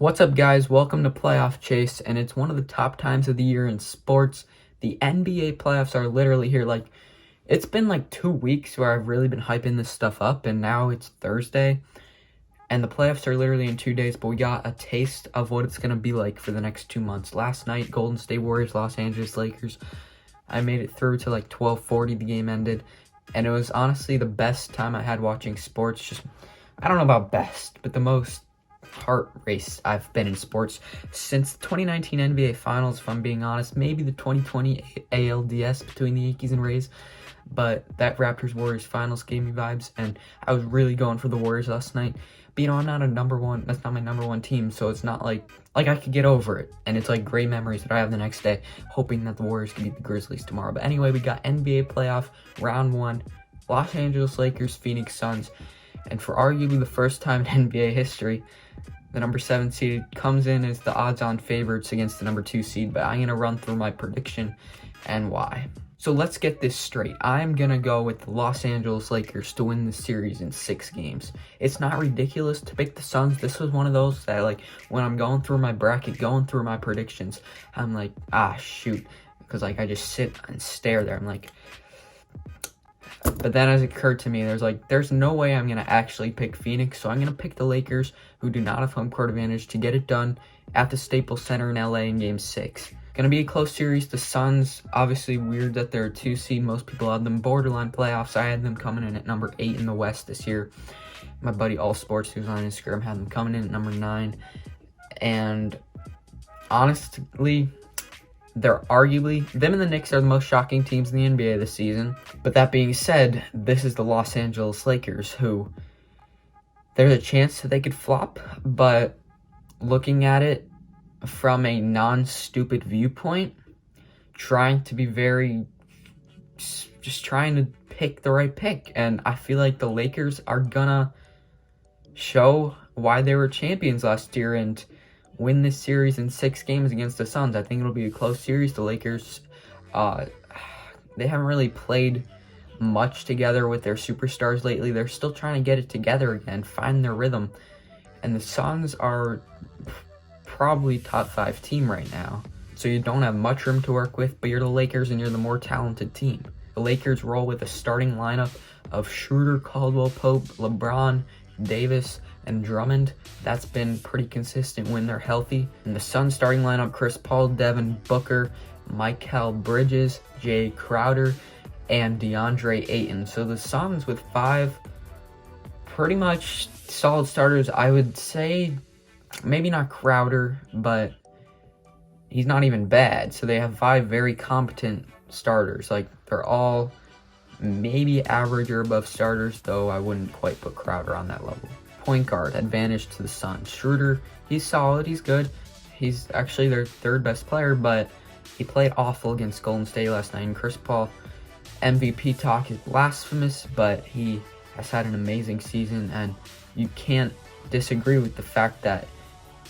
What's up, guys? Welcome to Playoff Chase, and it's one of the top times of the year in sports. The NBA playoffs are literally here. It's been like 2 weeks where I've really been hyping this stuff up, and now it's Thursday, and the playoffs are literally in 2 days, but we got a taste of what it's going to be like for the next 2 months. Last night, Golden State Warriors, Los Angeles Lakers. I made it through to like 12:40, the game ended, and it was honestly the best time I had watching sports. I don't know about best, but the most heart race I've been in sports since the 2019 NBA Finals, if I'm being honest. Maybe the 2020 ALDS between the Yankees and Rays, but that Raptors-Warriors Finals gave me vibes, and I was really going for the Warriors last night. But, I'm not that's not my number one team, so it's not like I could get over it, and it's like great memories that I have the next day, hoping that the Warriors can beat the Grizzlies tomorrow. But anyway, we got NBA playoff round 1, Los Angeles Lakers, Phoenix Suns, and for arguably the first time in NBA history, the number 7 seed comes in as the odds-on favorites against the number 2 seed, but I'm going to run through my prediction and why. So let's get this straight. I'm going to go with the Los Angeles Lakers to win the series in 6 games. It's not ridiculous to pick the Suns. This was one of those that, when I'm going through my bracket, going through my predictions, I'm like, shoot. Because, I just sit and stare there. I'm like... But then as it occurred to me, there's no way I'm going to actually pick Phoenix, so I'm going to pick the Lakers, who do not have home court advantage, to get it done at the Staples Center in LA in Game 6. Going to be a close series. The Suns, obviously weird that they're a 2 seed. Most people had them borderline playoffs. I had them coming in at number 8 in the West this year. My buddy All Sports, who's on Instagram, had them coming in at number 9. And honestly, they're arguably, them and the Knicks are the most shocking teams in the NBA this season. But that being said, this is the Los Angeles Lakers, who, there's a chance that they could flop, but looking at it from a non-stupid viewpoint, trying to be just trying to pick the right pick. And I feel like the Lakers are gonna show why they were champions last year and win this series in 6 games against the Suns. I think it'll be a close series. The Lakers, they haven't really played much together with their superstars lately. They're still trying to get it together again, find their rhythm. And the Suns are probably top 5 team right now. So you don't have much room to work with, but you're the Lakers and you're the more talented team. The Lakers roll with a starting lineup of Schroeder, Caldwell Pope, LeBron, Davis, and Drummond. That's been pretty consistent when they're healthy. And the Suns starting lineup: Chris Paul, Devin Booker, Mikal Bridges, Jay Crowder, and DeAndre Ayton. So the Suns with 5 pretty much solid starters. I would say maybe not Crowder, but he's not even bad. So they have 5 very competent starters. They're all maybe average or above starters, though I wouldn't quite put Crowder on that level. Point guard advantage to the Suns. Schroeder, he's solid, he's good. He's actually their 3rd best player, but he played awful against Golden State last night. And Chris Paul, MVP talk is blasphemous, but he has had an amazing season, and you can't disagree with the fact that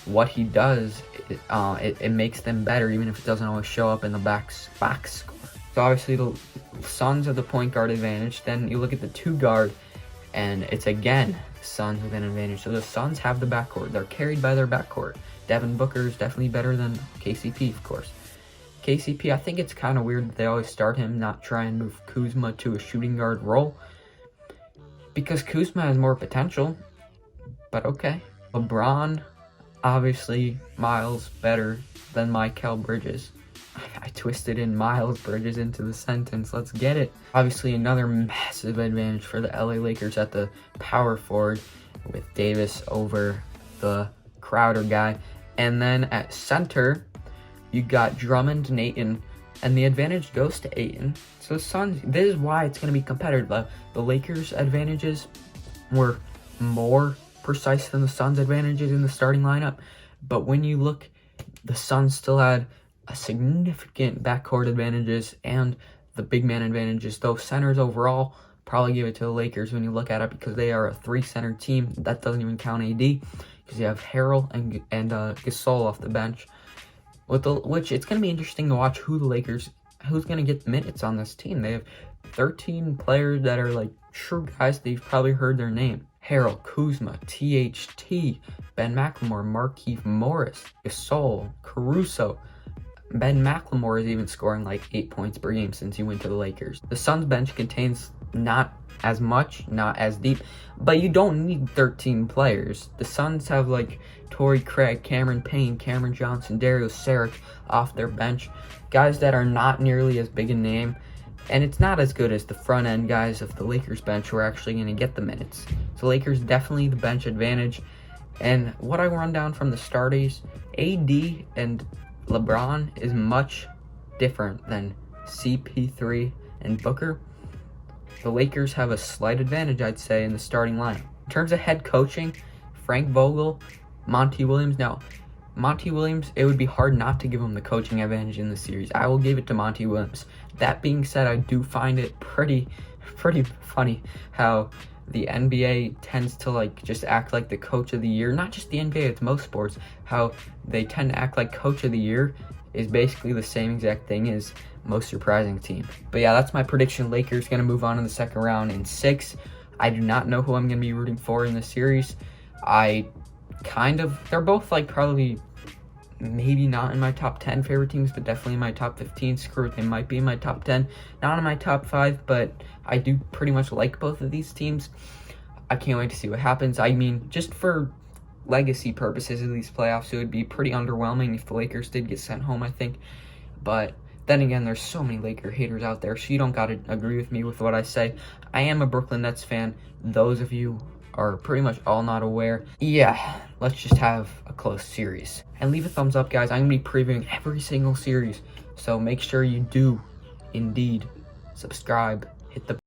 what he does, it makes them better, even if it doesn't always show up in the box score. So obviously the Suns have the point guard advantage. Then you look at the 2 guard, and it's again Suns with an advantage. So the Suns have the backcourt. They're carried by their backcourt. Devin Booker is definitely better than KCP, of course. KCP, I think it's kind of weird that they always start him, not try and move Kuzma to a shooting guard role, because Kuzma has more potential, but okay. LeBron, obviously miles better than Mikal Bridges. I twisted in Miles Bridges into the sentence. Let's get it. Obviously, another massive advantage for the LA Lakers at the power forward, with Davis over the Crowder guy. And then at center, you got Drummond and Ayton, and the advantage goes to Ayton. So the Suns, this is why it's going to be competitive. The Lakers' advantages were more precise than the Suns' advantages in the starting lineup. But when you look, the Suns still had a significant backcourt advantages and the big man advantages, though centers overall probably give it to the Lakers when you look at it, because they are a 3-center team. That doesn't even count AD, because you have Harrell and Gasol off the bench. Which it's going to be interesting to watch who's going to get minutes on this team. They have 13 players that are true guys that you've probably heard their name. Harold, Kuzma, THT, Ben McLemore, Markieff Morris, Gasol, Caruso. Ben McLemore is even scoring like 8 points per game since he went to the Lakers. The Suns bench contains not as much, not as deep, but you don't need 13 players. The Suns have like Torrey Craig, Cameron Payne, Cameron Johnson, Dario Saric off their bench, guys that are not nearly as big a name, and it's not as good as the front end guys of the Lakers bench who are actually going to get the minutes. So Lakers definitely the bench advantage. And what I run down from the starters, AD and LeBron is much different than CP3 and Booker. The Lakers have a slight advantage, I'd say, in the starting lineup. In terms of head coaching, Frank Vogel, Monty Williams. Now, Monty Williams, it would be hard not to give him the coaching advantage in the series. I will give it to Monty Williams. That being said, I do find it pretty funny how the NBA tends to like just act like the coach of the year. Not just the NBA, it's most sports. How they tend to act like coach of the year is basically the same exact thing as most surprising team. But yeah, that's my prediction. Lakers going to move on in the second round in 6. I do not know who I'm going to be rooting for in the series. They're both like probably maybe not in my top 10 favorite teams, but definitely in my top 15. Screw it, they might be in my top 10. Not in my top 5, but I do pretty much like both of these teams. I can't wait to see what happens. I mean, just for legacy purposes of these playoffs, it would be pretty underwhelming if the Lakers did get sent home, I think. But then again, there's so many Laker haters out there, so you don't got to agree with me with what I say. I am a Brooklyn Nets fan. Those of you are pretty much all not aware. Yeah, let's just have a close series. And leave a thumbs up, guys. I'm going to be previewing every single series, so make sure you do indeed subscribe, hit the